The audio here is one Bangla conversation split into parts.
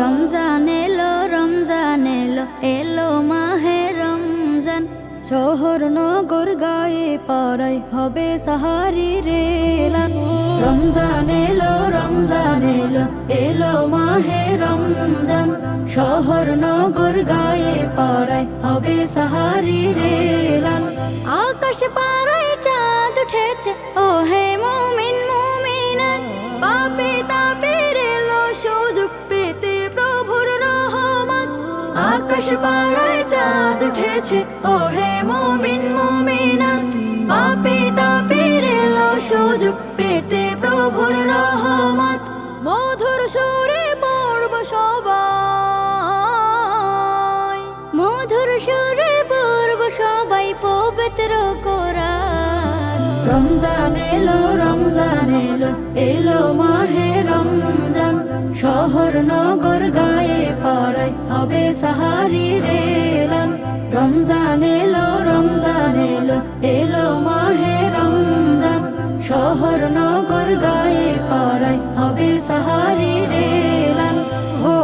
রমজান এলো রমজান এলো এলো মাহে রমজান শহর নগর গায়ে পাড়ায় হবে সাহারি রেলান রমজান এলো এলো মাহে রমজান শহর নগর গায়ে পাড়ায় হবে সাহারি রেলান আকাশ পাড়ায় চাঁদ উঠেছে ও হে মুমিন মুমিনাত পাপে তাপের এলো সুযোগ পেতে প্রভুর রহমত আকাশ পাড়ায় চাঁদ উঠেছে ও হে মুমিন মুমিনাত পাপে তাপের এলো সুযোগ পেতে প্রভুর রহমত মধুর সুরে পড়ব সবাই মধুর সুরে পড়ব সবাই পবিত্র কোরআন রমজান এলো এলো মাহে রমজান শহর নগর গায়ে পাড়ায় হবে সাহারি রেলান রমজান এলো এলো মাহে রমজান শহর নগর গায়ে পাড়ায় হবে সাহারি রেলান হো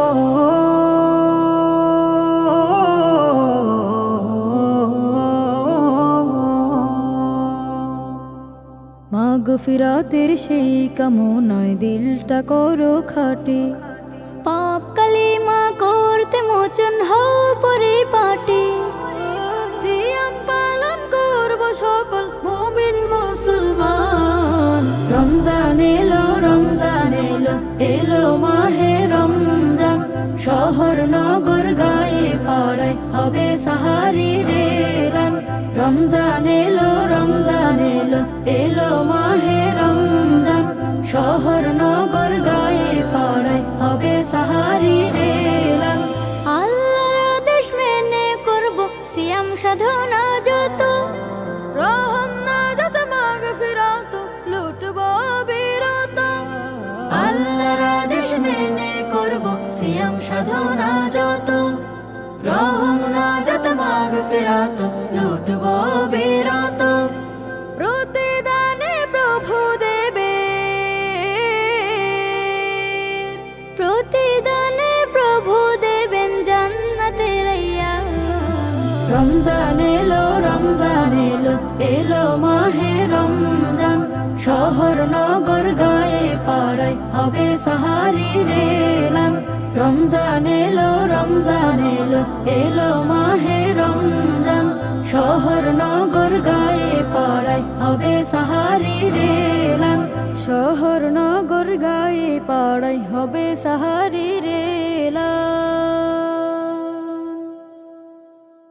মাগফিরাতের সেই কামনায় দিলটা করো খাটে পাপ কালিমা করতে মোচন হও পরিপাটি সিয়াম পালন করব সকল মুমিন মুসলমান রমজান এলো এলো মাহে রমজান শহর নগর গায়ে পাড়ায় হবে সাহারি রেলান রমজান এলো এলো মাহে রমজান শহর নগর গায়ে পাড়ায় হবে সাহারি রেলান আল্লাহর আদেশ মেনে করব সিয়াম সাধনা যত রহম নাজাত মাগফিরাত লুটব বিরত আল্লাহর আদেশ মেনে করব সিয়াম সাধনা যত রহম নাজাত মাগফিরাত লুটব বিরত প্রতিদানে প্রভু দেবে প্রতিদানে প্রভু দেবেন জান্নাতের আইয়ান রমজান এলো এলো মাহে রমজান শহর নগর গায়ে পাড়ায় হবে সাহারি রেলান রমজান এলো এলো মাহে রমজান শহর নগর গায়ে পাড়ায় হবে সাহারি রেলান শহর নগর গায়ে পাড়ায় হবে সাহারি রে